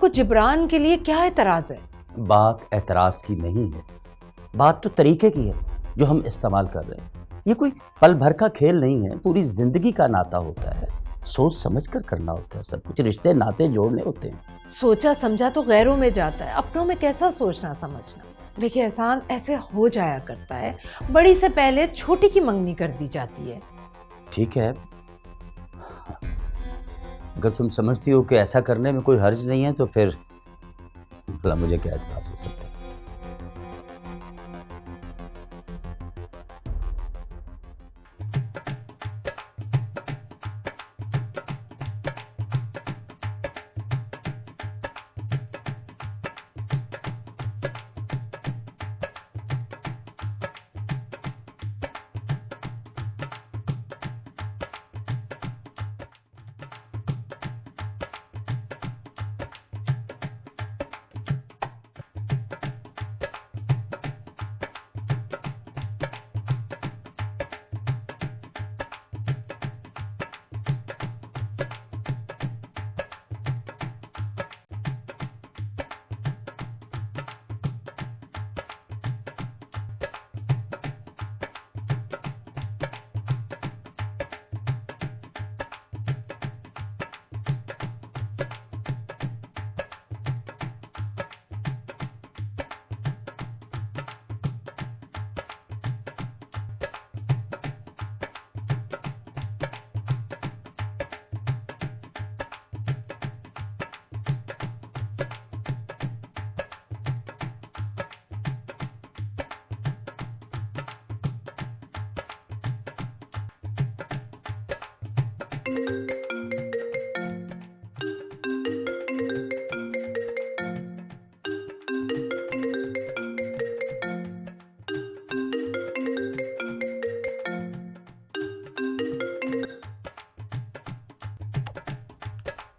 आपको जिब्रान के लिए क्या एतराज है? बात एतराज की नहीं है, बात तो तरीके की है जो हम इस्तेमाल कर रहे हैं। ये कोई पल भर का खेल नहीं है, पूरी जिंदगी का नाता होता है। सोच समझ कर करना होता है सब कुछ, रिश्ते नाते जोड़ने होते हैं। सोचा समझा तो गैरों में जाता है, अपनों में कैसा सोचना समझना। देखिए एहसान, ऐसे हो जाया करता है, बड़ी से पहले छोटी की मंगनी कर दी जाती है। ठीक है, अगर तुम समझती हो कि ऐसा करने में कोई हर्ज नहीं है तो फिर भला मुझे क्या एतराज हो सकता है।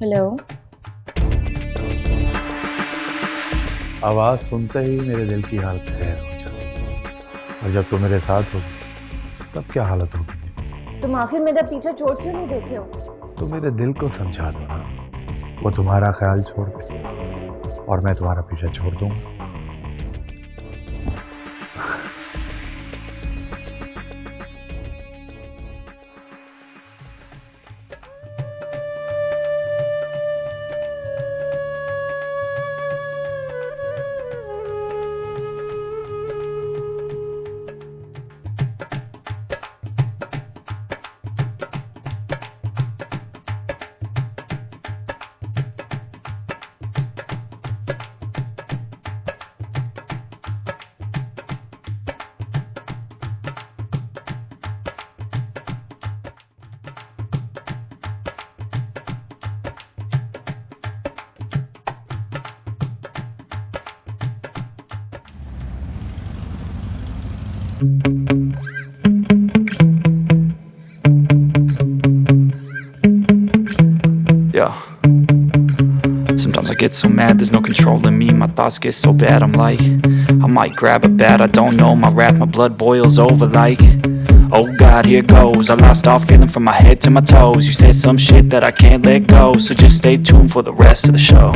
हेलो। आवाज़ सुनते ही मेरे दिल की हालत खैर हो जाती, और जब तुम मेरे साथ हो तब क्या हालत होगी। तुम आखिर मेरा पीछा छोड़ क्यों नहीं देते हो? तो मेरे दिल को समझा दो ना, वो तुम्हारा ख्याल छोड़ दे और मैं तुम्हारा पीछा छोड़ दूंगा। Yeah. Sometimes I get so mad, there's no controlling me. My thoughts get so bad, I'm like, I might grab a bat, I don't know. My wrath, my blood boils over like, oh God, here goes. I lost all feeling from my head to my toes. You said some shit that I can't let go, so just stay tuned for the rest of the show.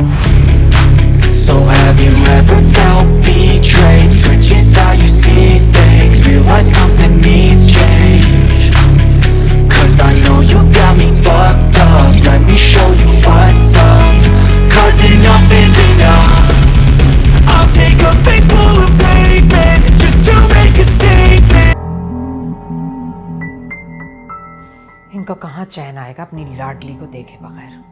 So have you ever felt betrayed? Switches how you see things, realize something needs change. Cause I know you got me fucked up, let me show you what's up. Cause enough is enough. I'll take a face full of pavement just to make a statement. इनको कहाँ चैन आएगा अपनी लाडली को देखे बगैर।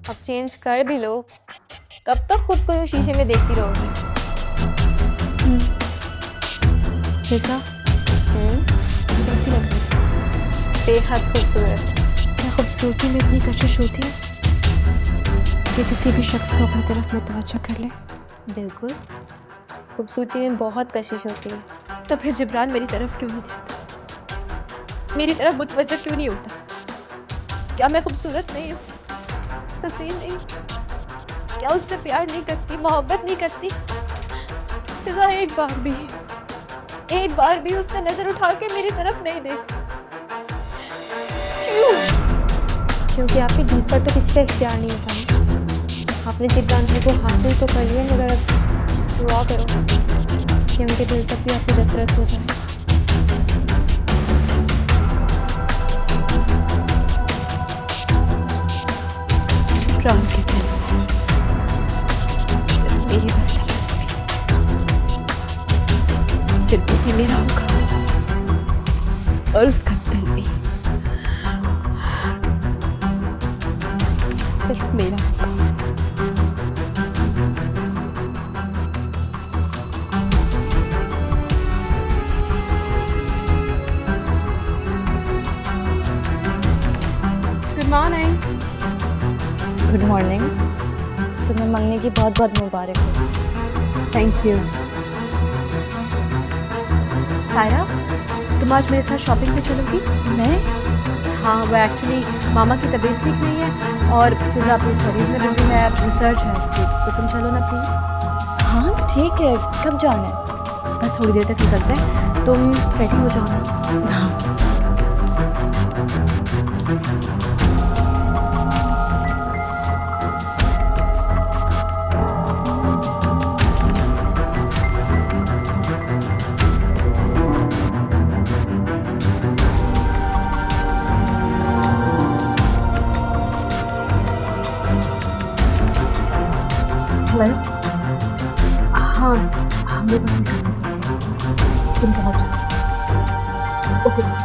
अब change कर भी लो, कब तक खुद को शीशे में देखती रहोगी? जैसा कैसी लग रही? बेहद खूबसूरत। क्या खूबसूरती में इतनी कशिश होती है कि किसी भी शख्स को अपनी तरफ मुतवज्जह कर ले? बिल्कुल, खूबसूरती में बहुत कशिश होती है। तो फिर जिब्रान मेरी तरफ क्यों नहीं देखता? मेरी तरफ मुतवज्जह क्यों नहीं होता? क्या मैं खूबसूरत नहीं हूँ, हसीन नहीं हूँ? क्या उससे प्यार नहीं करती, मोहब्बत नहीं करती? फिजा एक बार भी उसने नजर उठा के मेरी तरफ नहीं देखी। क्यों? क्योंकि आपके दिल पर तो किसी का इख्तियार नहीं होता ना। आपने जिब्रान भाई को हासिल तो कर लिया, मगर अब दुआ करो कि उनके दिल तक भी आपकी दस्तरस हो जाए। जिब्रान के दिल सिर्फ मेरी दस्तरस होगी, फिर वो भी मेरा होगा और उसका दिल भी सिर्फ मेरा होगा। Good morning. Good morning. तुम्हें मंगनी की बहुत बहुत मुबारक हो। Thank you. सायरा, तुम आज मेरे साथ शॉपिंग पे चलोगी? मैं? हाँ, वो एक्चुअली मामा की तबीयत ठीक नहीं है और फिजा अपनी स्टडीज़ में बिजी है, रिसर्च है उसकी, तो तुम चलो ना प्लीज़। हाँ ठीक है, कब जाना है? बस थोड़ी देर तक निकलते हैं, तुम रेडी हो जाओ ना। हेलो। हाँ, मेरे पास निकलना था, तुम पहुँच जाओ। ओके।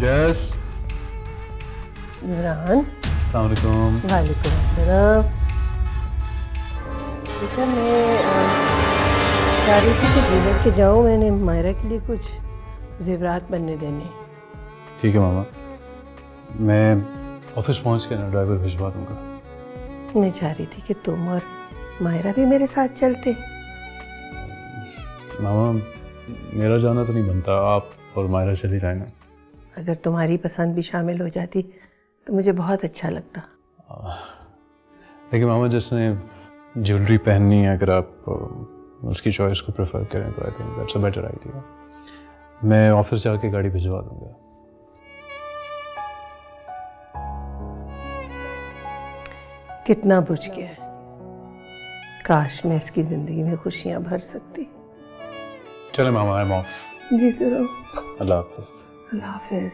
यस। इमरान, अस्सलाम वालेकुम। वालेकुम अस्सलाम। बेटा मैं चाह रही थी कि ज्वेलर के जाऊँ, मैंने मायरा के लिए कुछ जेवरात बनने देने। ठीक है मामा, मैं ऑफिस पहुंच के ना ड्राइवर भिजवा दूंगा। मैं चाह रही थी कि तुम और मायरा भी मेरे साथ चलते। मामा, मेरा जाना तो नहीं बनता, आप और मायरा चली जाए ना। अगर तुम्हारी पसंद भी शामिल हो जाती तो मुझे बहुत अच्छा लगता। लेकिन मामा, जिसने ज्वेलरी पहननी है, अगर आप उसकी चॉइस को प्रेफर करें तो I think that's a better idea. मैं ऑफिस जाके गाड़ी भिजवा दूंगा। कितना बुझ गया है, काश मैं इसकी जिंदगी में खुशियां भर सकती। चले मामा, आई एम ऑफ। जी करो। अल्लाह हाफिज। अल्लाह हाफिज।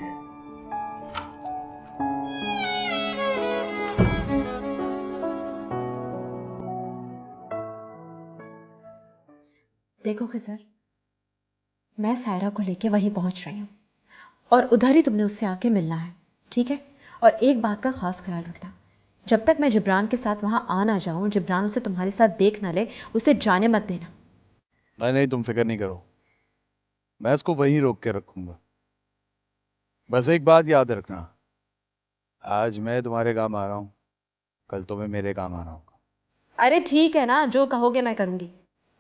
देखो खिजर, मैं सायरा को लेके वहीं पहुंच रही हूँ और उधर ही तुमने उससे आके मिलना है, ठीक है? और एक बात का ख़ास ख्याल रखना, जब तक मैं जिब्रान के साथ वहाँ आ ना जाऊँ, जिब्रान उसे तुम्हारे साथ देख ना ले, उसे जाने मत देना। नहीं नहीं, तुम फिक्र नहीं करो, मैं इसको वहीं रोक के रखूंगा। बस एक बात याद रखना, आज मैं तुम्हारे काम आ रहा हूँ, कल तुम्हें मेरे काम आना होगा। अरे ठीक है ना, जो कहोगे मैं करूँगी।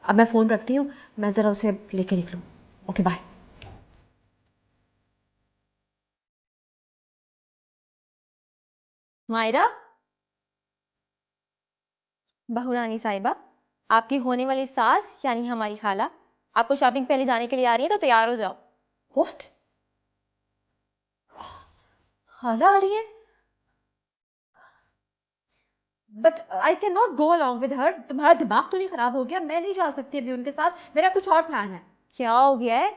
अब मैं फ़ोन रखती हूँ, मैं ज़रा उसे लेके निकलूँ। Okay bye. मायरा, बहुरानी साहिबा, आपकी होने वाली सास यानी हमारी खाला आपको शॉपिंग पहले जाने के लिए आ रही है, तो तैयार हो जाओ। व्हाट? खाला आ रही है? But I can not go along with her. तुम्हारा दिमाग तो नहीं खराब हो गया? मैं नहीं जा सकती अभी उनके साथ, मेरा कुछ और प्लान है। क्या हो गया है?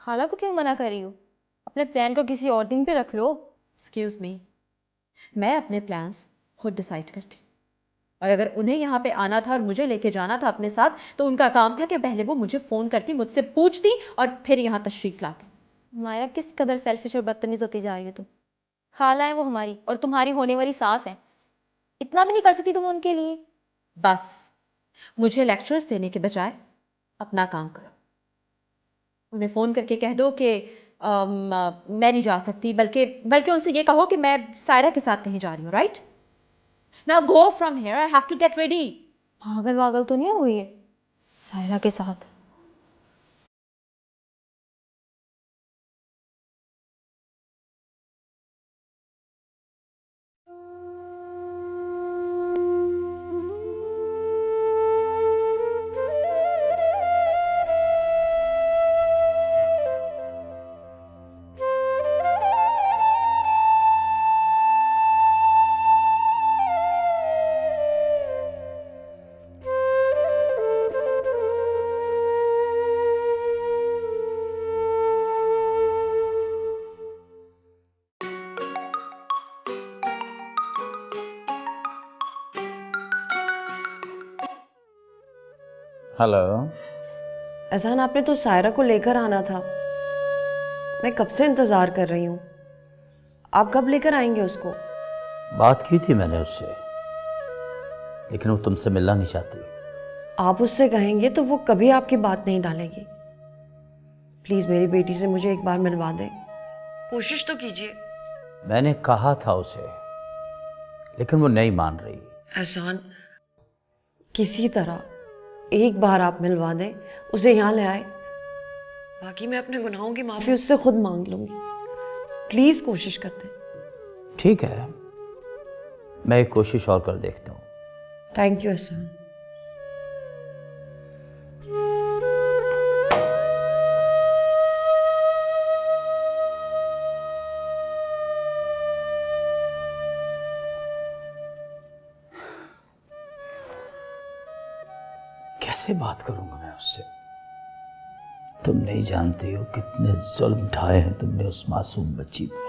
खाला को क्यों मना कर रही हो? अपने प्लान को किसी और दिन पे रख लो। एक्सक्यूज मी, मैं अपने प्लान्स खुद डिसाइड करती हूँ, और अगर उन्हें यहाँ पे आना था और मुझे लेके जाना था अपने साथ, तो उनका काम था कि पहले वो मुझे फ़ोन करती, मुझसे पूछती और फिर यहाँ तशरीफ़ लाती। मायरा, किस कदर सेल्फिश और बदतमीज होती जा रही हो तुम। खाला है वो हमारी, और तुम्हारी होने वाली सास है। इतना भी नहीं कर सकती तुम उनके लिए? बस मुझे लेक्चर्स देने के बजाय अपना काम करो। उन्हें फ़ोन करके कह दो कि मैं नहीं जा सकती, बल्कि उनसे ये कहो कि मैं सायरा के साथ कहीं जा रही हूँ। Right now go from here, I have to get ready. पागल वागल तो नहीं हुई है सायरा के साथ? हेलो। एहसान, आपने तो सायरा को लेकर आना था। मैं कब से इंतज़ार कर रही हूँ। आप कब लेकर आएंगे उसको? बात की थी मैंने उससे, लेकिन वो तुमसे मिलना नहीं चाहती। आप उससे कहेंगे तो वो कभी आपकी बात नहीं डालेगी। प्लीज़ मेरी बेटी से मुझे एक बार मिलवा दें, कोशिश तो कीजिए। मैंने कहा था उसे, लेकिन वो नहीं मान रही। एहसान, किसी तरह एक बार आप मिलवा दें, उसे यहाँ ले आए। बाकी मैं अपने गुनाहों की माफ़ी उससे खुद मांग लूँगी। प्लीज़ कोशिश करते हैं। ठीक है, मैं एक कोशिश और कर देखता हूँ। थैंक यू एहसान। कैसे बात करूंगा मैं उससे? तुम नहीं जानती हो कितने जुल्म ढाए हैं तुमने उस मासूम बच्ची पर।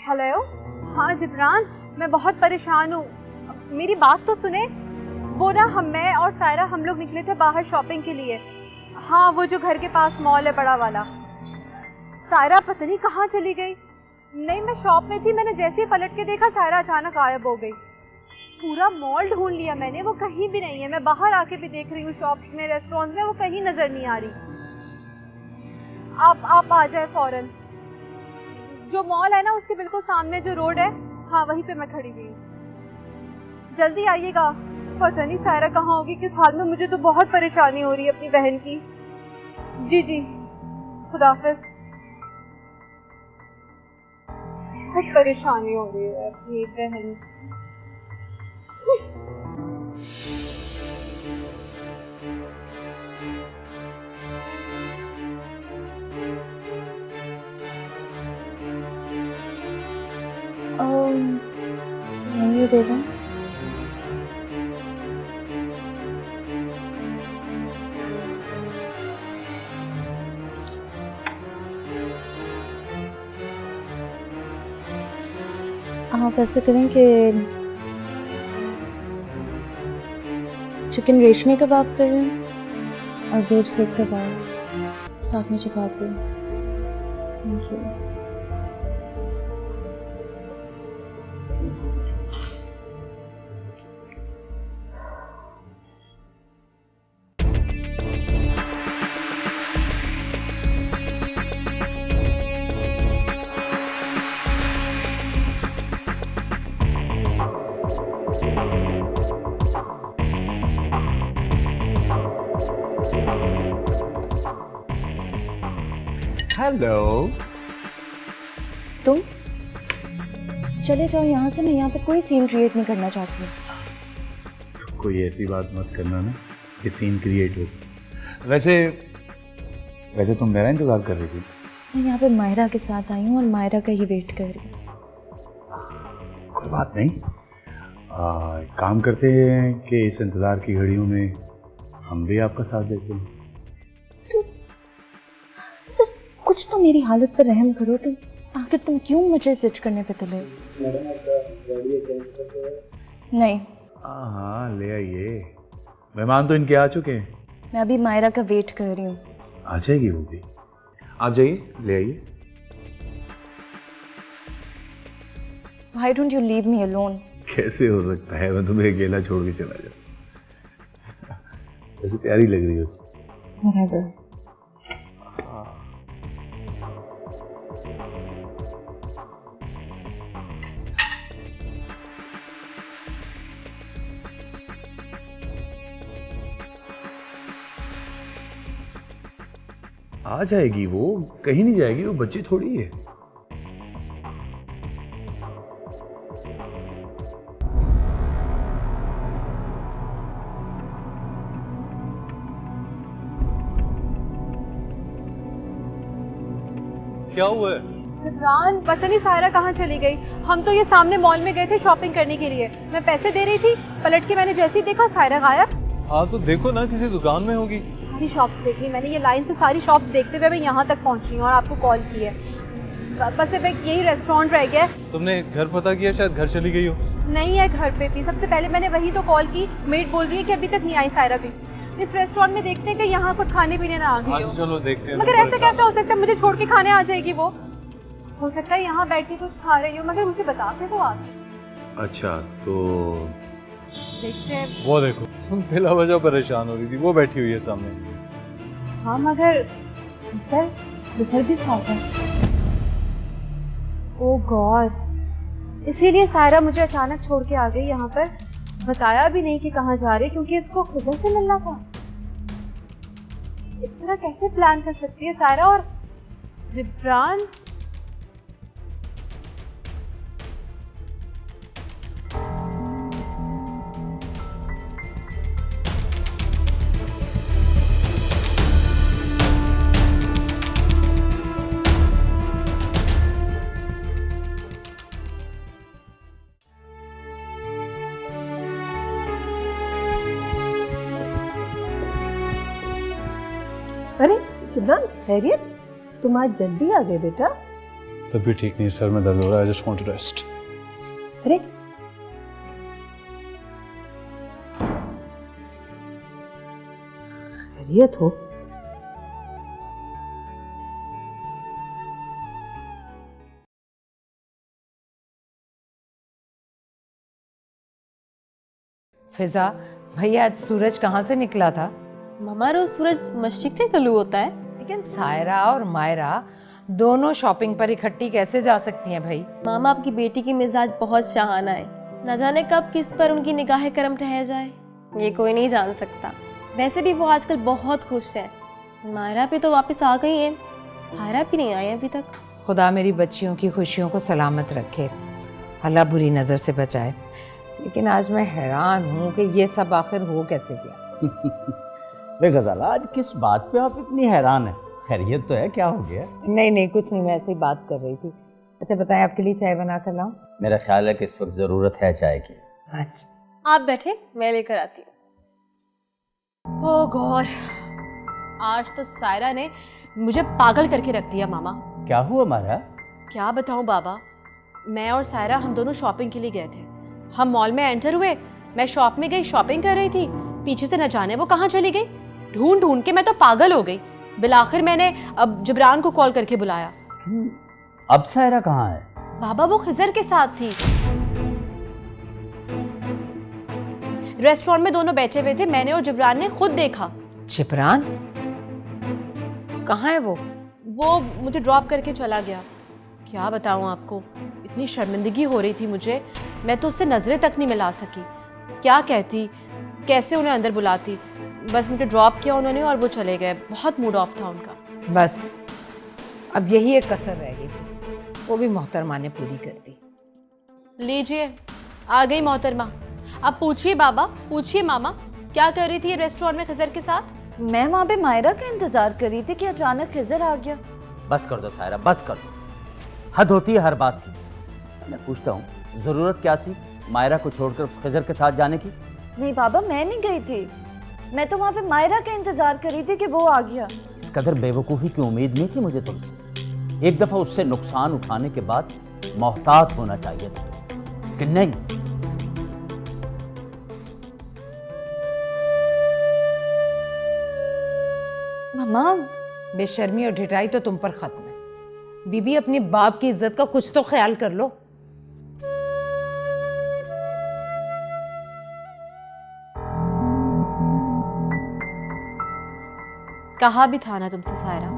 हेलो, हाँ जिब्रान, मैं बहुत परेशान हूँ, मेरी बात तो सुने। वो ना मैं और सायरा हम लोग निकले थे बाहर शॉपिंग के लिए। हाँ, वो जो घर के पास मॉल है बड़ा वाला। सायरा पता नहीं कहाँ चली गई। नहीं, मैं शॉप में थी, मैंने जैसे ही पलट के देखा सायरा अचानक गायब हो गई। पूरा मॉल ढूंढ लिया मैंने, वो कहीं भी नहीं है। मैं बाहर आके भी देख रही हूँ, शॉप्स में, रेस्टोरेंट्स में, वो कहीं नज़र नहीं आ रही। आप आ जाए फ़ौरन। जो मॉल है ना उसके बिल्कुल सामने जो रोड है, हाँ वहीं पे मैं खड़ी हुई हूँ। जल्दी आइएगा। पता नहीं सायरा कहाँ होगी, किस हाल में। मुझे तो बहुत परेशानी हो रही है अपनी बहन की। जी जी, खुदा हाफिज़। बहुत परेशानी हो रही है अपनी बहन। ये दे दो। आप ऐसे करें कि चिकन रेशमी कबाब कर रहे हैं और बीफ सीख कबाब साथ में चपाती। Thank you. हेलो। तुम चले जाओ यहाँ से, मैं यहाँ पे कोई सीन क्रिएट नहीं करना चाहती हूँ। तो कोई ऐसी बात मत करना ना कि सीन क्रिएट हो। वैसे तुम मेरा इंतजार कर रही थी? मैं यहाँ पे मायरा के साथ आई हूँ और मायरा का ही वेट कर रही हूँ। कोई बात नहीं, काम करते हैं कि इस इंतजार की घड़ियों में हम भी आपका साथ देते हैं। सर कुछ तो मेरी हालत पर रहम करो। तुम आखिर तुम क्यों मुझे स्विच करने पे तुले? नहीं। हाँ ले आइए, मेहमान तो इनके आ चुके हैं। मैं अभी मायरा का वेट कर रही हूँ। आ जाएगी वो भी, आप जाइए ले आइए। Why don't you leave me alone? कैसे हो सकता है, मैं तुम्हें अकेला छोड़ के चला जाऊँ। वैसे प्यारी लग रही हो। Whatever. आ जाएगी वो, कहीं नहीं जाएगी, वो बच्ची थोड़ी है। क्या हुआ है? इमरान पता नहीं सायरा कहाँ चली गई। हम तो ये सामने मॉल में गए थे शॉपिंग करने के लिए। मैं पैसे दे रही थी, पलट के मैंने जैसे ही देखा सायरा गायब। हाँ तो देखो ना, किसी दुकान में होगी। सारी शॉप्स देख ली मैंने, ये लाइन से सारी शॉप्स देखते हुए मैं यहाँ तक पहुँची हूँ और आपको कॉल की है। बस सिर्फ एक यही रेस्टोरेंट रह गया है। तुमने घर पता किया? शायद घर चली गई हो। नहीं है, घर पे थी। सबसे पहले मैंने वही तो कॉल की। मेड बोल रही है कि अभी तक नहीं आई सायरा भी। इस रेस्टोरेंट में देखते हैं कि यहाँ कुछ खाने पीने ना आ गई हो। चलो देखते हैं। मगर ऐसे कैसे हो सकता है, मुझे छोड़ के खाने आ जाएगी वो? हो सकता है यहाँ बैठ के कुछ खा रही हो, मगर मुझे बता के तो आप। अच्छा तो देखते हैं। वो देखो, तुम बिला वजह परेशान हो रही थी, वो बैठी हुई है सामने। हाँ मगर बिसर भी साथ है। ओह गॉड, इसीलिए सायरा मुझे अचानक छोड़ के आ गई यहाँ पर। बताया भी नहीं कि कहाँ जा रही, क्योंकि इसको खुजर से मिलना था। इस तरह कैसे प्लान कर सकती है सायरा? और जिब्रान अरे जिब्रान, खैरियत? तुम आज जल्दी आ गए बेटा। तब भी ठीक नहीं, सर में दर्द हो रहा है। I just want to rest. अरे खैरियत हो? फिजा भैया, आज सूरज कहाँ से निकला था? मामा रोज सूरज मशरिक से तलू होता है। लेकिन सायरा और मायरा दोनों शॉपिंग पर इकट्ठी कैसे जा सकती हैं भाई? मामा आपकी बेटी की मिजाज बहुत शाहाना है, न जाने कब किस पर उनकी निगाह करम ठहर जाए, ये कोई नहीं जान सकता। वैसे भी वो आजकल बहुत खुश है। मायरा भी तो वापस आ गई है, सायरा भी नहीं आई अभी तक। खुदा मेरी बच्चियों की खुशियों को सलामत रखे, अल्लाह बुरी नज़र से बचाए। लेकिन आज मैं हैरान हूँ कि ये सब आखिर हो कैसे गया। वे गजाला, आज किस बात पे आप इतनी हैरान हैं? खैरियत तो है, क्या हो गया? नहीं नहीं कुछ नहीं, मैं ऐसे ही बात कर रही थी। अच्छा बताएं, आपके लिए चाय बना कर लाऊं? मेरा ख्याल है कि इस वक्त ज़रूरत है चाय की। अच्छा आप बैठे, मैं लेकर आती हूँ। ओह गॉड, आज तो सायरा ने मुझे पागल करके रख दिया मामा। क्या हुआ मायरा? क्या बताऊँ बाबा, मैं और सायरा हम दोनों शॉपिंग के लिए गए थे। हम मॉल में एंटर हुए, मैं शॉप में गई, शॉपिंग कर रही थी, पीछे से न जाने वो कहाँ चली गई। ढूंढ ढूंढ के मैं तो पागल हो गई। बिलाखिर मैंने अब जिब्रान को कॉल करके बुलाया। अब सायरा कहाँ है? बाबा वो खिजर के साथ थी। रेस्टोरेंट में दोनों बैठे हुए थे, मैंने और जिब्रान ने खुद देखा। जिब्रान कहाँ है वो? वो मुझे ड्रॉप करके चला गया। क्या बताऊँ आपको, इतनी शर्मिंदगी हो रही थी मुझे, मैं तो उससे नजरें तक नहीं मिला सकी। क्या कहती, कैसे उन्हें अंदर बुलाती। बस मुझे ड्रॉप किया उन्होंने और वो चले गए। बहुत मूड ऑफ था उनका। बस अब यही एक कसर रह गई, वो भी मोहतरमा ने पूरी कर दी। लीजिए, आ गई मोहतरमा। अब पूछिए बाबा, पूछिए मामा, क्या कर रही थी ये रेस्टोरेंट में खिजर के साथ? मैं वहाँ पे मायरा का इंतजार कर रही थी कि अचानक खिजर आ गया। बस कर दो सायरा, बस कर दो। हद होती है हर बात की। मैं पूछता हूँ, ज़रूरत क्या थी मायरा को छोड़कर उस खिजर के साथ जाने की? नहीं बाबा, मैं नहीं गई थी, मैं तो वहाँ पे मायरा का इंतजार कर रही थी कि वो आ गया। इस कदर बेवकूफ़ी की उम्मीद नहीं थी मुझे तुमसे। एक दफ़ा उससे नुकसान उठाने के बाद मोहतात होना चाहिए था कि नहीं। मामा बेशर्मी और ढिठाई तो तुम पर खत्म है। बीबी अपने बाप की इज्जत का कुछ तो ख्याल कर लो। कहा भी था ना तुमसे सायरा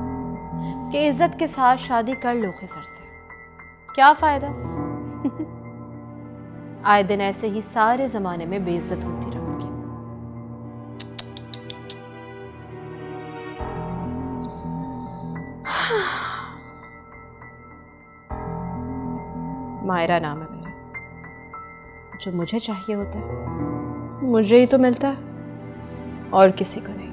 कि इज्जत के साथ शादी कर लो खिजर से। क्या फायदा? आए दिन ऐसे ही सारे जमाने में बेइज्जत होती रहूंगी। मायरा नाम है मेरा। जो मुझे चाहिए होता है मुझे ही तो मिलता है, और किसी को नहीं।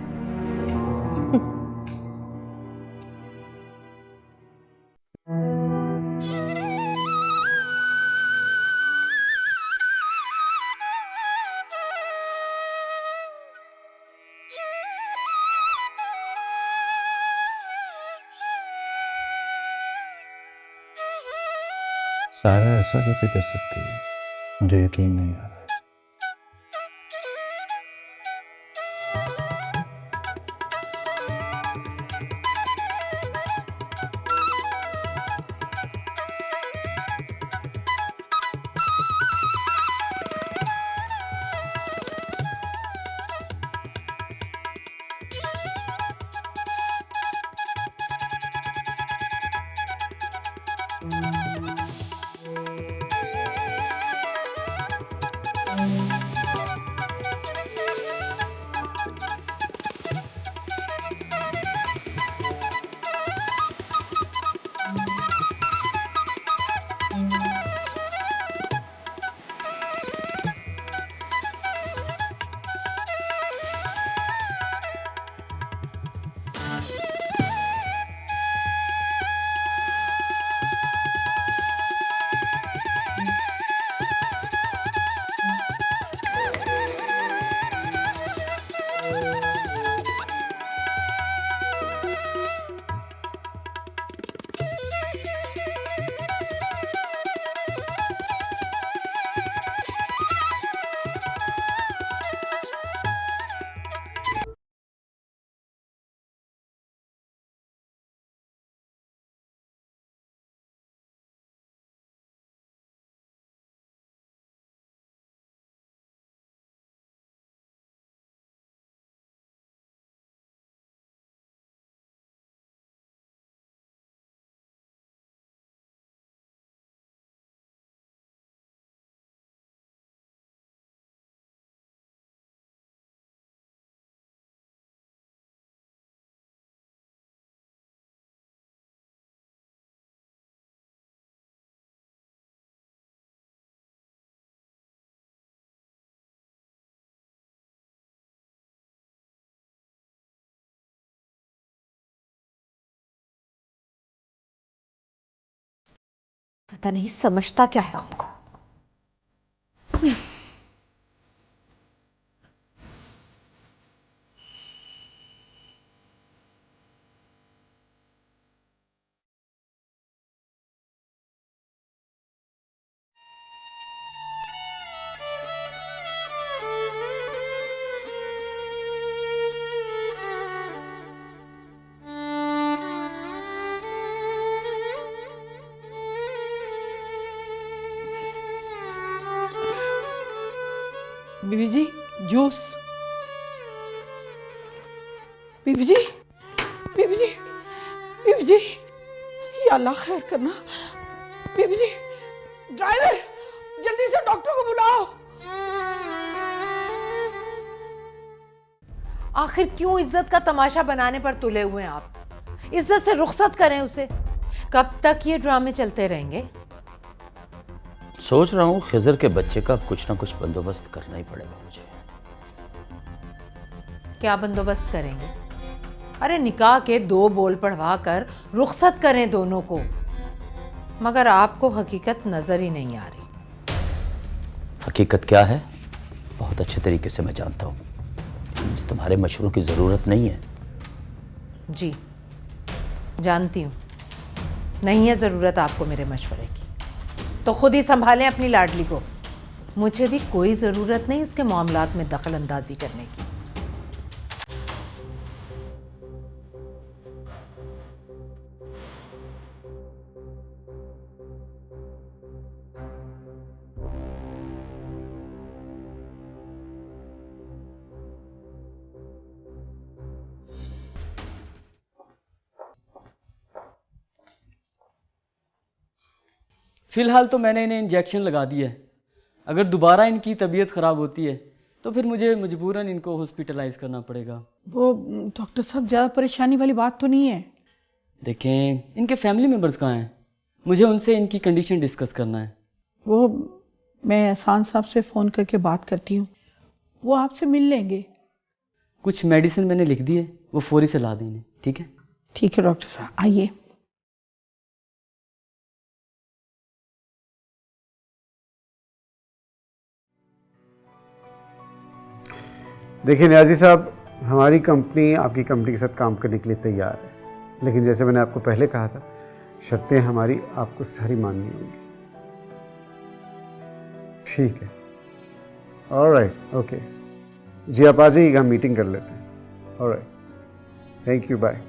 सारा ऐसा कैसे कर सकती है, मुझे यकीन नहीं आ रहा। पता नहीं समझता क्या है आपको। बीबी जी जूस। बीबी जी, बीबी जी, बीबी जी, या अल्लाह खैर करना। बीबी जी, ड्राइवर जल्दी से डॉक्टर को बुलाओ। आखिर क्यों इज्जत का तमाशा बनाने पर तुले हुए हैं आप? इज्जत से रुखसत करें उसे। कब तक ये ड्रामे चलते रहेंगे? सोच रहा हूँ खिजर के बच्चे का कुछ ना कुछ बंदोबस्त करना ही पड़ेगा मुझे। क्या बंदोबस्त करेंगे? अरे निकाह के 2 बोल पढ़वा कर रुखसत करें दोनों को। मगर आपको हकीकत नजर ही नहीं आ रही। हकीकत क्या है बहुत अच्छे तरीके से मैं जानता हूँ। मुझे तुम्हारे मशवरों की ज़रूरत नहीं है। जी जानती हूँ, नहीं है ज़रूरत आपको मेरे मशवरे की, तो खुद ही संभालें अपनी लाडली को। मुझे भी कोई ज़रूरत नहीं उसके मामलात में दखल अंदाजी करने की। फ़िलहाल तो मैंने इन्हें इंजेक्शन लगा दिया है। अगर दोबारा इनकी तबीयत ख़राब होती है तो फिर मुझे मजबूरन इनको हॉस्पिटलाइज करना पड़ेगा। वो डॉक्टर साहब ज़्यादा परेशानी वाली बात तो नहीं है? देखें इनके फैमिली मेम्बर्स कहाँ हैं, मुझे उनसे इनकी कंडीशन डिस्कस करना है। वो मैं एहसान साहब से फ़ोन करके बात करती हूँ, वो आपसे मिल लेंगे। कुछ मेडिसिन मैंने लिख दी है, वो फौरी से ला दें इन्हें। ठीक है? ठीक है डॉक्टर साहब, आइए। देखिए नियाजी साहब, हमारी कंपनी आपकी कंपनी के साथ काम करने के लिए तैयार है, लेकिन जैसे मैंने आपको पहले कहा था, शर्तें हमारी आपको सारी माननी होंगी। ठीक है, ऑलराइट, ओके जी, आप आ जाइएगा, हम मीटिंग कर लेते हैं। Alright, thank you, bye.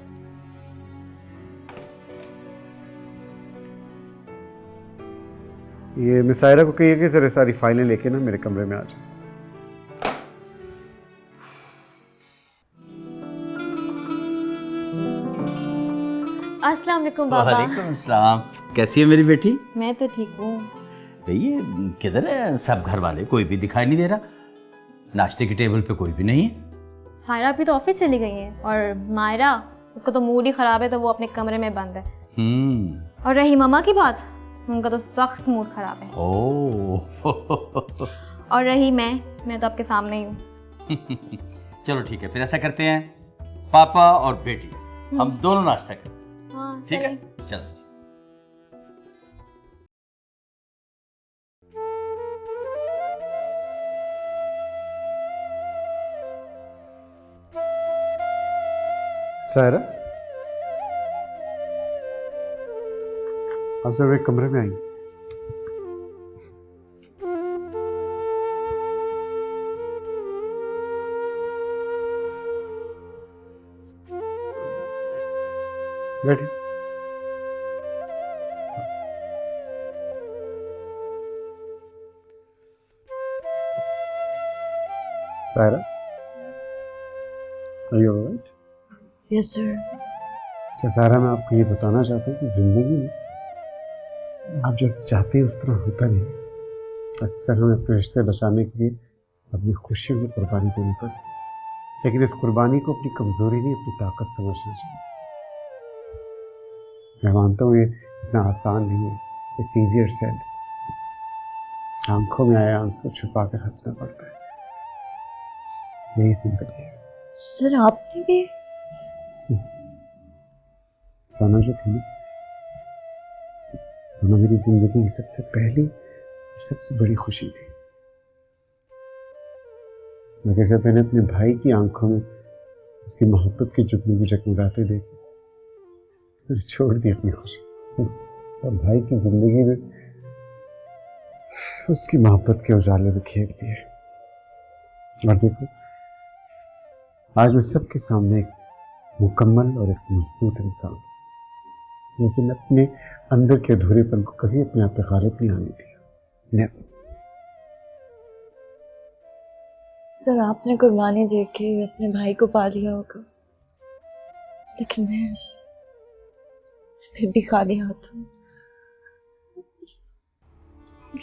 ये मिस सायरा को कहिए कि सर सारी फाइलें लेके ना मेरे कमरे में आ जाए। अस्सलाम वालेकुम बाबा। वालेकुम सलाम। कैसी है मेरी बेटी? मैं तो ठीक हूँ। ये किधर है सब घर वाले? कोई भी दिखाई नहीं दे रहा। नाश्ते की टेबल पे कोई भी नहीं है। सायरा भी तो ऑफिस चली गई है, और मायरा उसका तो मूड ही खराब है, तो वो अपने कमरे में बंद है। और रही मम्मा की बात, उनका तो सख्त मूड खराब है। ओह और रही मैं तो आपके सामने ही हूँ। चलो ठीक है, फिर ऐसा करते हैं, पापा और बेटी हम दोनों नाश्ता करें। हाँ, ठीक है, चलो। सायरा, आप जरा मेरे कमरे में आइए। बैठिए। Saira, are you all right? Yes sir. क्या सायरा, मैं आपको ये बताना चाहता हूँ कि जिंदगी में आप जैसे चाहते हैं उस तरह होता नहीं। अक्सर हमें अपने रिश्ते बचाने के लिए अपनी खुशियों की कुर्बानी देनी पड़ती है, लेकिन इस कुर्बानी को अपनी कमजोरी नहीं, अपनी ताकत समझना चाहिए। मैं मानता हूँ ये इतना आसान नहीं है, इट्स ईजियर सेड। आंखों में आए आंसू छुपा कर हंसना पड़ता है, यही जिंदगी है। सर आपने भी? सना जो थी ना, सना मेरी जिंदगी की सबसे पहली और सबसे बड़ी खुशी थी, मगर जब मैंने अपने भाई की आंखों में उसकी मोहब्बत की जुगनू जगमगाते देखे मैंने छोड़ दी अपनी खुशी और भाई की जिंदगी में उसकी मोहब्बत के उजाले में खेप दिए। और देखो आज मैं सबके सामने एक मुकम्मल और एक मजबूत इंसान, लेकिन अपने अंदर के अधूरेपन को कभी अपने आप पे गालिब नहीं आने दिया। नेवर। सर आपने कुर्बानी दे के अपने भाई को पा लिया होगा, लेकिन मैं फिर भी खाली हाथ हूँ।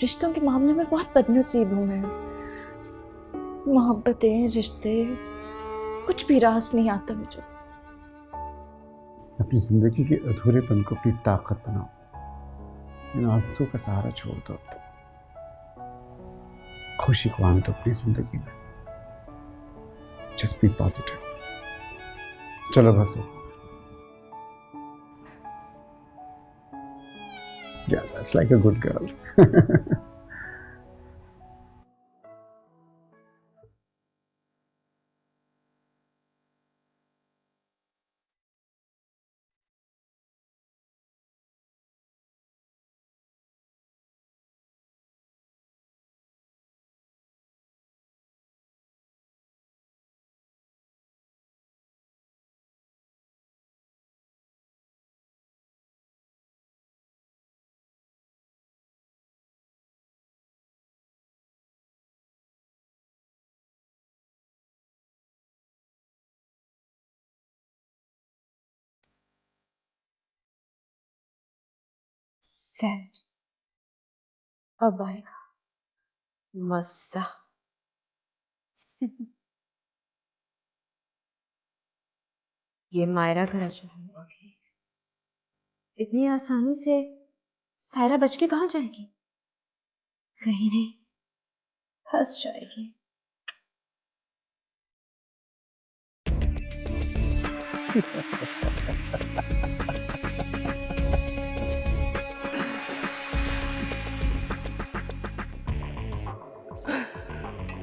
रिश्तों के मामले में बहुत बदनसीब हूँ मैं। मोहब्बतें, रिश्ते, कुछ भी रास नहीं आता मुझे। अपनी जिंदगी के अधूरेपन को अपनी ताकत बनाओ, इन आंसू का सहारा छोड़ दो, खुशी को आने दो अपनी जिंदगी में। Just be positive. चलो बस। Yeah, that's like a good girl. सैर अब आएगा मजा। ये मायरा घर जाएगी, इतनी आसानी से सायरा बच के कहाँ जाएगी? कहीं नहीं फंस जाएगी।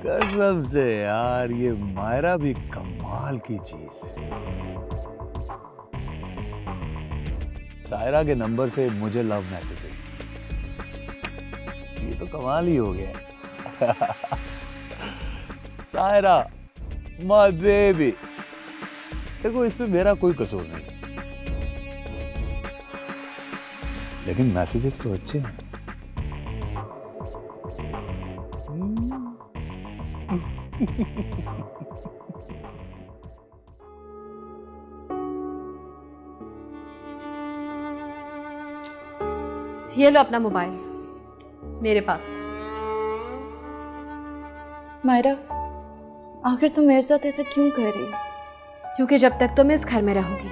कसम से यार, ये मायरा भी कमाल की चीज है। सायरा के नंबर से मुझे लव मैसेजेस, ये तो कमाल ही हो गया। सायरा माय बेबी, देखो इसमें मेरा कोई कसूर नहीं, लेकिन मैसेजेस तो अच्छे हैं। ये लो अपना मोबाइल, मेरे पास था। मायरा, आखिर तुम मेरे साथ ऐसा क्यों कर रही हो? क्योंकि जब तक तुम इस घर में रहोगी,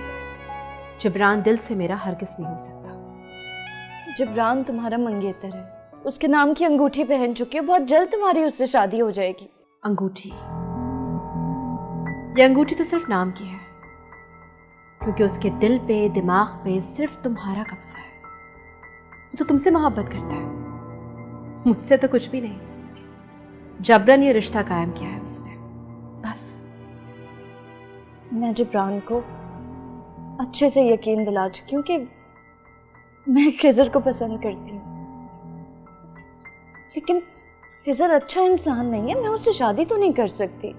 जिब्रान दिल से मेरा हरगिज़ नहीं हो सकता। जिब्रान तुम्हारा मंगेतर है, उसके नाम की अंगूठी पहन चुकी है, बहुत जल्द तुम्हारी उससे शादी हो जाएगी। अंगूठी? ये अंगूठी तो सिर्फ नाम की है, क्योंकि उसके दिल पे, दिमाग पे सिर्फ तुम्हारा कब्जा है। वो तो तुमसे मोहब्बत करता है, मुझसे तो कुछ भी नहीं। जबरन ये रिश्ता कायम किया है उसने, बस। मैं जिब्रान को अच्छे से यकीन दिला चुकी हूँ कि मैं खिजर को पसंद करती हूँ, लेकिन खिजर अच्छा इंसान नहीं है, मैं उससे शादी तो नहीं कर सकती।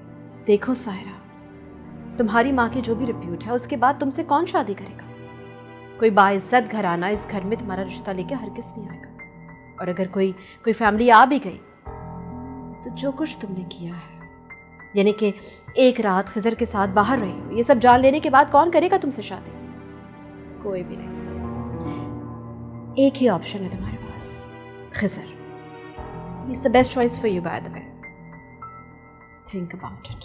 देखो सायरा, तुम्हारी माँ की जो भी रिप्यूट है, उसके बाद तुमसे कौन शादी करेगा? कोई बाइज्जत घराना इस घर में तुम्हारा रिश्ता लेके हरगिज़ नहीं आएगा। और अगर कोई फैमिली आ भी गई, तो जो कुछ तुमने किया है, यानी कि एक रात खिजर के साथ बाहर रही हो, ये सब जान लेने के बाद कौन करेगा तुमसे शादी? कोई भी नहीं। एक ही ऑप्शन है तुम्हारे पास, Khizr. He's the best choice for you, by the way. Think about it.